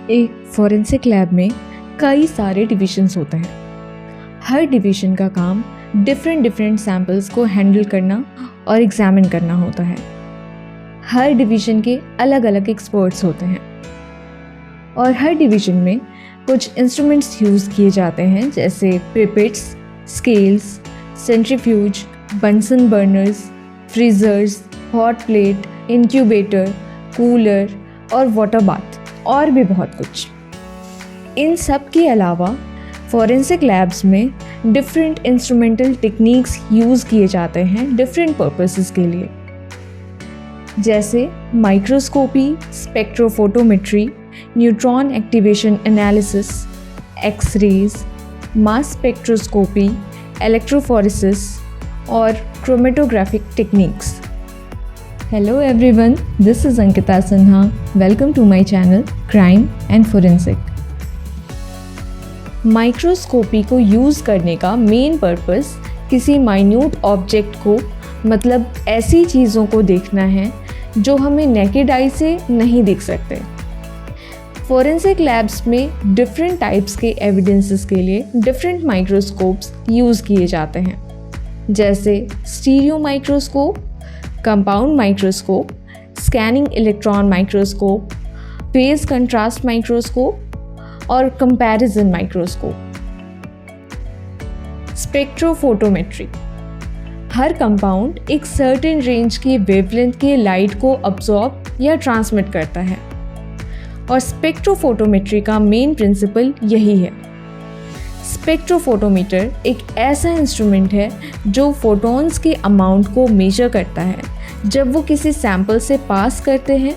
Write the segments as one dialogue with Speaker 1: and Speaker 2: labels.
Speaker 1: एक forensic lab में कई सारे डिविजन्स होते हैं। हर डिवीज़न का काम डिफरेंट सैम्पल्स को हैंडल करना और एग्जामिन करना होता है। हर डिवीज़न के अलग अलग एक्सपर्ट्स होते हैं और हर डिवीज़न में कुछ इंस्ट्रूमेंट्स यूज़ किए जाते हैं, जैसे pipettes, scales, centrifuge, Bunsen burners, freezers, hot plate, incubator, cooler और वाटर बाथ और भी बहुत कुछ। इन सब के अलावा फॉरेंसिक लैब्स में डिफरेंट इंस्ट्रूमेंटल टेक्निक्स यूज़ किए जाते हैं डिफरेंट पर्पसेस के लिए, जैसे microscopy, spectrophotometry, neutron activation analysis, X rays, mass spectroscopy, electrophoresis और chromatographic techniques. Hello everyone, this is Ankita Sinha. Welcome to my channel Crime and Forensic. Microscopy को use करने का मेन पर्पस किसी माइन्यूट ऑब्जेक्ट को, मतलब ऐसी चीज़ों को देखना है जो हमें नेकेड आई से नहीं दिख सकते। फॉरेंसिक लैब्स में डिफरेंट टाइप्स के एविडेंसेस के लिए डिफरेंट माइक्रोस्कोप्स यूज़ किए जाते हैं, जैसे stereo microscope, compound microscope, scanning electron microscope, phase contrast microscope और कंपैरिजन माइक्रोस्कोप। स्पेक्ट्रोफोटोमेट्री, हर कंपाउंड एक सर्टेन रेंज की वेवलेंथ के लाइट को अब्सॉर्ब या ट्रांसमिट करता है और स्पेक्ट्रोफोटोमेट्री का मेन प्रिंसिपल यही है। स्पेक्ट्रोफोटोमीटर एक ऐसा इंस्ट्रूमेंट है जो फोटॉन्स के अमाउंट को मेजर करता है जब वो किसी सैंपल से पास करते हैं,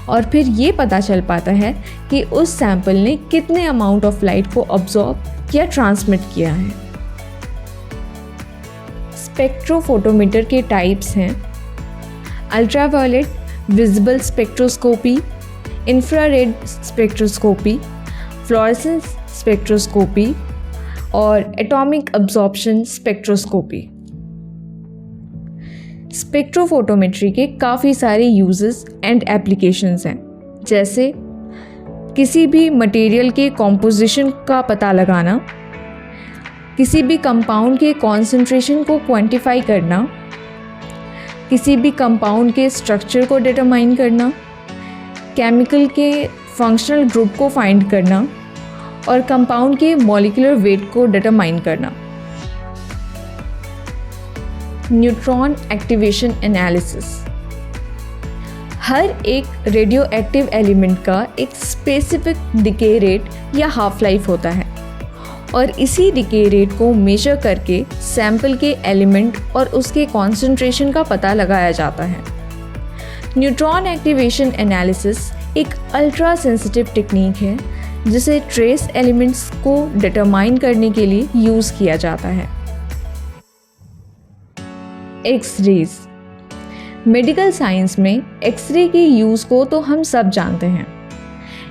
Speaker 1: और फिर ये पता चल पाता है कि उस सैंपल ने कितने अमाउंट ऑफ लाइट को अब्सॉर्ब या ट्रांसमिट किया है। स्पेक्ट्रोफोटोमीटर के टाइप्स हैं ultraviolet visible spectroscopy, infrared spectroscopy, fluorescence spectroscopy और एटॉमिक अब्जॉर्प्शन स्पेक्ट्रोस्कोपी। स्पेक्ट्रोफोटोमेट्री के काफ़ी सारे यूजेस एंड एप्लीकेशंस हैं, जैसे किसी भी मटेरियल के कॉम्पोजिशन का पता लगाना, किसी भी कंपाउंड के कॉन्सेंट्रेशन को क्वांटिफाई करना, किसी भी कंपाउंड के स्ट्रक्चर को डिटरमाइन करना, केमिकल के फंक्शनल ग्रुप को फाइंड करना और कंपाउंड के मॉलिक्यूलर वेट को डिटरमाइन करना। न्यूट्रॉन एक्टिवेशन एनालिसिस, हर एक रेडियो एक्टिव एलिमेंट का एक स्पेसिफिक डिके रेट या हाफ लाइफ होता है और इसी डिके रेट को मेजर करके सैंपल के एलिमेंट और उसके कॉन्सेंट्रेशन का पता लगाया जाता है। न्यूट्रॉन एक्टिवेशन एनालिसिस एक अल्ट्रा सेंसिटिव टेक्निक है जिसे ट्रेस एलिमेंट्स को डिटरमाइन करने के लिए यूज़ किया जाता है। एक्स-रेज, मेडिकल साइंस में एक्सरे के यूज़ को तो हम सब जानते हैं।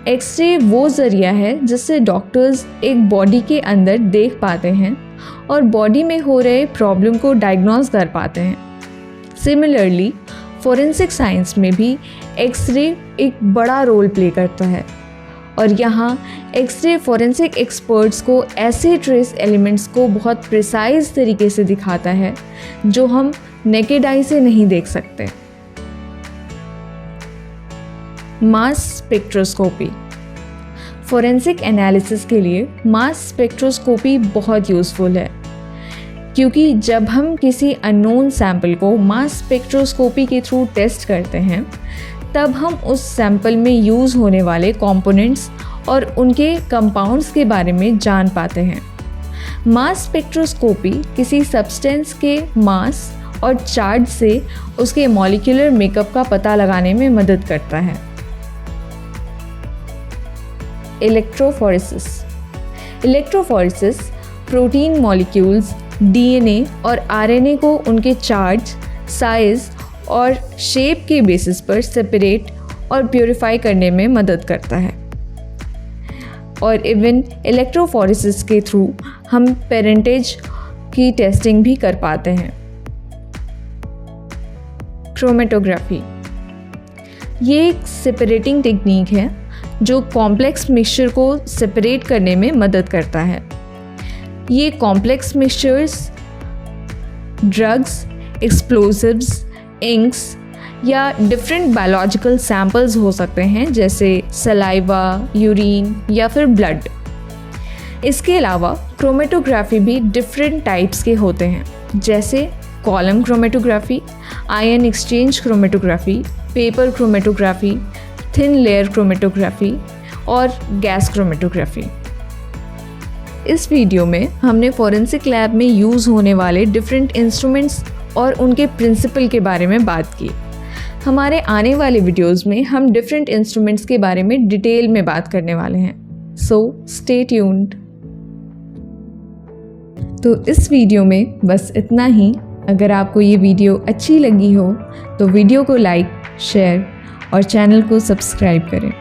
Speaker 1: एक्सरे वो ज़रिया है जिससे डॉक्टर्स एक बॉडी के अंदर देख पाते हैं और बॉडी में हो रहे प्रॉब्लम को डायग्नोज कर पाते हैं। सिमिलरली फॉरेंसिक साइंस में भी एक्सरे एक बड़ा रोल प्ले करता है और यहाँ एक्सरे फॉरेंसिक एक्सपर्ट्स को ऐसे ट्रेस एलिमेंट्स को बहुत प्रिसाइज तरीके से दिखाता है जो हम नेकेड आई से नहीं देख सकते। मास स्पेक्ट्रोस्कोपी, फॉरेंसिक एनालिसिस के लिए मास स्पेक्ट्रोस्कोपी बहुत यूज़फुल है, क्योंकि जब हम किसी अननोन सैंपल को मास स्पेक्ट्रोस्कोपी के थ्रू टेस्ट करते हैं तब हम उस सैंपल में यूज़ होने वाले कंपोनेंट्स और उनके कंपाउंड्स के बारे में जान पाते हैं। मास स्पेक्ट्रोस्कोपी किसी सब्सटेंस के मास और चार्ज से उसके मॉलिक्यूलर मेकअप का पता लगाने में मदद करता है। Electrophoresis, electrophoresis protein molecules, DNA और आरएनए को उनके चार्ज, साइज और शेप के बेसिस पर सेपरेट और प्योरीफाई करने में मदद करता है। और इवन इलेक्ट्रोफोरेसिस के थ्रू हम पेरेंटेज की टेस्टिंग भी कर पाते हैं। क्रोमेटोग्राफी, ये एक सेपरेटिंग टेक्निक है जो कॉम्प्लेक्स मिक्सचर को सेपरेट करने में मदद करता है। ये complex mixtures drugs, explosives, inks या डिफरेंट बायोलॉजिकल सैंपल्स हो सकते हैं, जैसे सलाइवा, यूरिन या फिर ब्लड। इसके अलावा क्रोमेटोग्राफी भी डिफरेंट टाइप्स के होते हैं, जैसे column chromatography, ion exchange chromatography, paper chromatography, thin layer chromatography और गैस क्रोमेटोग्राफी। इस वीडियो में हमने फॉरेंसिक लैब में यूज़ होने वाले डिफरेंट इंस्ट्रूमेंट्स और उनके प्रिंसिपल के बारे में बात की। हमारे आने वाले वीडियोस में हम डिफरेंट इंस्ट्रूमेंट्स के बारे में डिटेल में बात करने वाले हैं। So stay tuned. तो इस वीडियो में बस इतना ही। अगर आपको ये वीडियो अच्छी लगी हो तो वीडियो को लाइक, शेयर और चैनल को सब्सक्राइब करें।